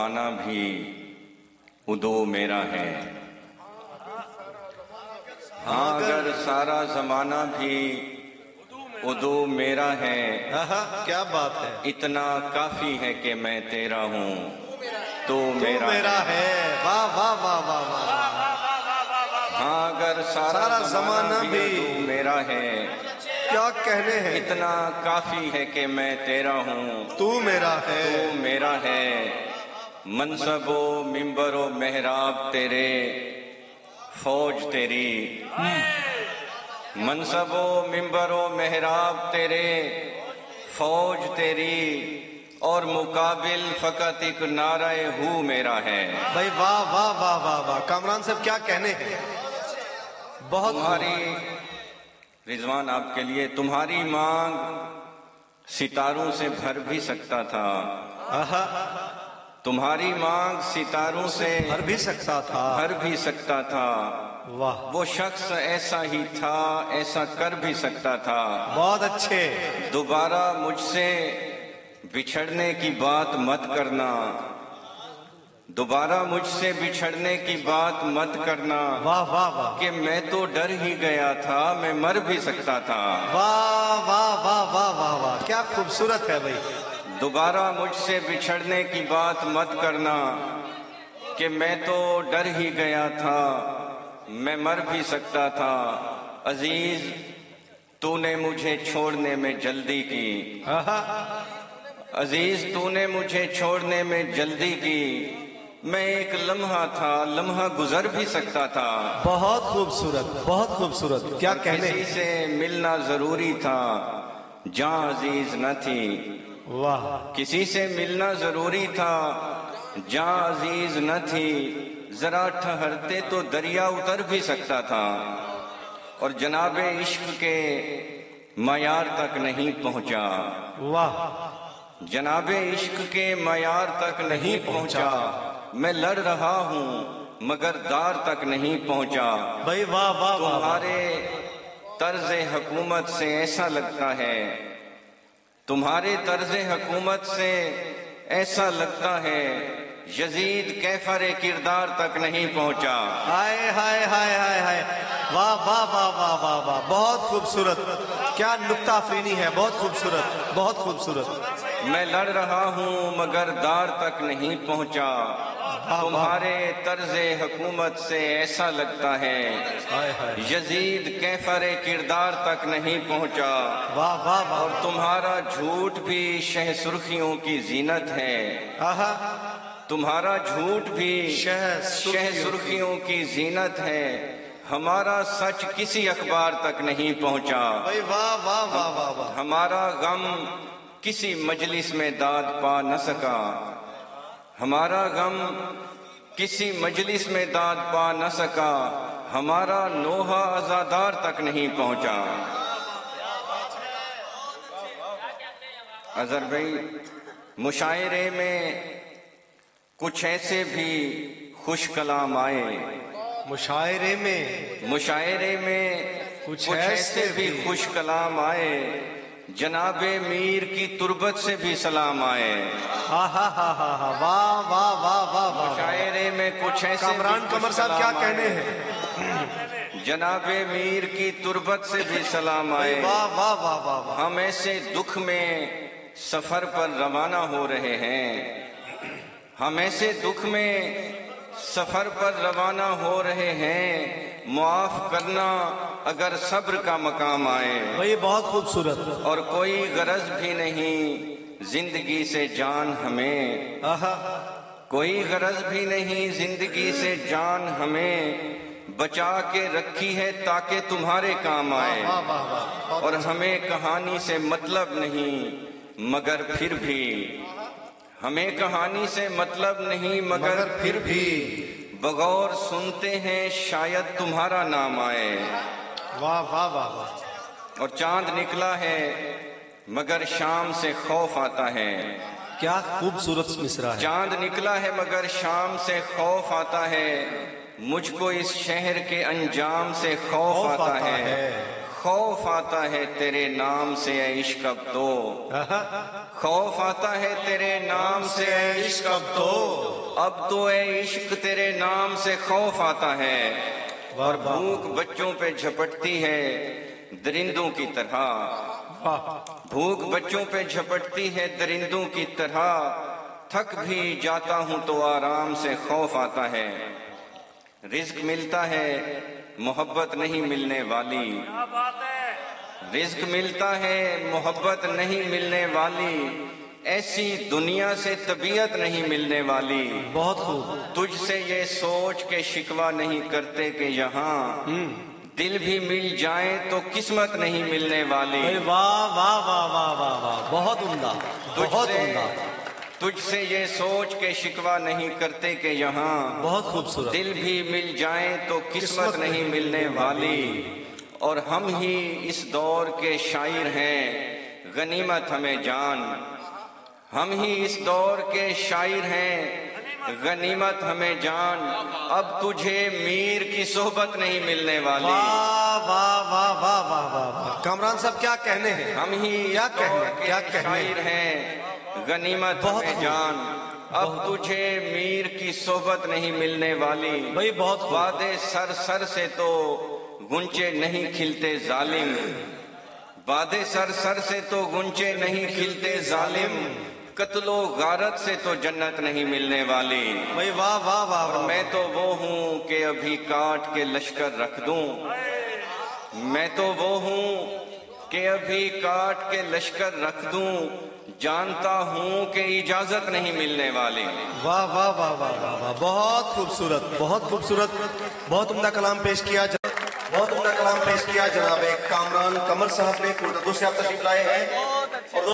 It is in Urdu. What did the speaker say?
زمانہ بھی ادو میرا ہے، ہاں اگر سارا زمانہ بھی ادو میرا ہے، کیا بات ہے، اتنا کافی ہے کہ میں تیرا ہوں، تو میرا ہے۔ واہ واہ واہ واہ واہ، ہاں اگر سارا زمانہ بھی ادو میرا ہے، کیا کہنے ہیں، اتنا کافی ہے کہ میں تیرا ہوں، تو میرا ہے، تو میرا ہے۔ منصب و منبر و محراب تیرے، فوج تیری، منصب و منبر و محراب تیرے، فوج تیری، اور مقابل فقط ایک نعرہ ہو میرا ہے۔ بھائی واہ واہ واہ واہ واہ، کامران صاحب کیا کہنے ہیں، بہت تمہاری رضوان آپ کے لیے، تمہاری مانگ ستاروں سے بھر بھی سکتا تھا، تمہاری مانگ ستاروں سے بھر بھی سکتا تھا، بھر بھی سکتا تھا، واہ وہ شخص ایسا ہی تھا، ایسا کر بھی سکتا تھا۔ بہت اچھے، دوبارہ مجھ سے بچھڑنے کی بات مت کرنا، دوبارہ مجھ سے بچھڑنے کی بات مت کرنا، واہ واہ واہ، کہ میں تو ڈر ہی گیا تھا، میں مر بھی سکتا تھا۔ واہ واہ واہ واہ واہ واہ، کیا خوبصورت ہے بھائی۔ دوبارہ مجھ سے بچھڑنے کی بات مت کرنا، کہ میں تو ڈر ہی گیا تھا، میں مر بھی سکتا تھا۔ عزیز تو نے مجھے چھوڑنے میں جلدی کی، عزیز تو نے مجھے چھوڑنے میں جلدی کی، میں ایک لمحہ تھا، لمحہ گزر بھی سکتا تھا۔ بہت خوبصورت، بہت خوبصورت، کیا کہنے، کسی سے ملنا ضروری تھا، جان عزیز نہ تھی، واہ، کسی سے ملنا ضروری تھا، جان عزیز نہ تھی، ذرا ٹھہرتے تو دریا اتر بھی سکتا تھا، اور جناب عشق کے معیار تک نہیں پہنچا، واہ، جناب عشق کے معیار تک نہیں پہنچا، میں لڑ رہا ہوں مگر دار تک نہیں پہنچا۔ بھائی واہ واہ واہ، تمہارے طرز حکومت سے ایسا لگتا ہے، تمہارے طرز حکومت سے ایسا لگتا ہے، یزید کیفر کردار تک نہیں پہنچا۔ ہائے ہائے ہائے ہائے ہائے، واہ واہ واہ واہ واہ واہ، بہت خوبصورت، کیا نکتہ افرینی ہے، بہت خوبصورت، بہت خوبصورت۔ میں لڑ رہا ہوں مگر دار تک نہیں پہنچا، تمہارے طرز حکومت سے ایسا لگتا ہے، یزید کیفر کردار تک نہیں پہنچا۔ واہ واہ واہ، اور تمہارا جھوٹ بھی شہ سرخیوں کی زینت ہے، تمہارا جھوٹ بھی شہ سرخیوں کی زینت ہے، ہمارا سچ کسی اخبار تک نہیں پہنچا، واہ واہ واہ واہ واہ، ہمارا غم کسی مجلس میں داد پا نہ سکا، ہمارا غم کسی مجلس میں داد پا نہ سکا، ہمارا نوحہ عزادار تک نہیں پہنچا۔ اظہر بھائی، مشاعرے میں کچھ ایسے بھی خوش کلام آئے، مشاعرے میں کچھ ایسے بھی خوش کلام آئے، جناب میر کی تربت سے بھی سلام آئے۔ واہ واہ واہ واہ واہ، مشاعرے میں کچھ ایسے کامران قمر صاحب کیا کہنے ہیں، جناب میر کی تربت سے بھی سلام آئے۔ واہ واہ واہ واہ، ہم ایسے دکھ میں سفر پر روانہ ہو رہے ہیں، ہم ایسے دکھ میں سفر پر روانہ ہو رہے ہیں، معاف کرنا اگر صبر کا مقام آئے، یہ بہت خوبصورت، اور کوئی غرض بھی نہیں زندگی سے جان ہمیں، کوئی غرض بھی نہیں زندگی سے جان ہمیں، بچا کے رکھی ہے تاکہ تمہارے کام آئے، اور ہمیں کہانی سے مطلب نہیں مگر پھر بھی، ہمیں کہانی سے مطلب نہیں مگر پھر بھی، بغور سنتے ہیں شاید تمہارا نام آئے۔ واہ واہ واہ واہ، اور چاند نکلا ہے مگر شام سے خوف آتا ہے، کیا خوبصورت مصرع ہے، چاند نکلا ہے مگر شام سے خوف آتا ہے، مجھ کو اس شہر کے انجام سے خوف آتا ہے، خوف آتا ہے تیرے نام سے اے عشق اب تو، خوف آتا ہے تیرے نام سے اے عشق اب تو، اب تو اے عشق تیرے نام سے خوف آتا ہے، اور بھوک بچوں پہ جھپٹتی ہے درندوں کی طرح، بھوک بچوں پہ جھپٹتی ہے درندوں کی طرح، تھک بھی جاتا ہوں تو آرام سے خوف آتا ہے، رزق ملتا ہے محبت نہیں ملنے والی، رزق ملتا ہے محبت نہیں ملنے والی، ایسی دنیا سے طبیعت نہیں ملنے والی، بہت خوب، تجھ سے یہ سوچ کے شکوہ نہیں کرتے کہ یہاں دل بھی مل جائیں تو قسمت نہیں ملنے والی، واہ واہ واہ واہ واہ واہ، بہت عمدہ، بہت عمدہ، تجھ سے یہ سوچ کے شکوہ نہیں کرتے کہ یہاں بہت خوبصورت، دل بھی مل جائیں تو قسمت نہیں ملنے والی، اور ہم ہی اس دور کے شاعر ہیں غنیمت ہمیں جان، ہم ہی اس دور کے شاعر ہیں غنیمت ہمیں جان، اب تجھے میر کی صحبت نہیں ملنے والی، واہ واہ واہ واہ واہ واہ، کامران صاحب کیا کہنے ہیں، ہم ہی کیا اس دور کہنے، کے کیا کہنے شاعر ہیں غنیمت ہمیں جان، اب تجھے میر کی صحبت نہیں ملنے والی، بھائی بہت خوب، وعدے سر سر سے تو گنچے نہیں کھلتے ظالم، وعدے سر سر سے تو گنچے نہیں کھلتے ظالم، قتل و غارت سے تو جنت نہیں ملنے والی، بھائی واہ واہ واہ واہ، میں تو وہ ہوں کہ ابھی کاٹ کے لشکر رکھ دوں، میں تو وہ ہوں کہ ابھی کاٹ کے لشکر رکھ دوں، جانتا ہوں کہ اجازت نہیں ملنے والی، واہ واہ واہ واہ واہ واہ، بہت خوبصورت، بہت خوبصورت، بہت عمدہ کلام پیش کیا، بہت عمدہ کلام پیش کیا جناب کامران قمر صاحب نے، دوسرے آپ تشریف لائے ہیں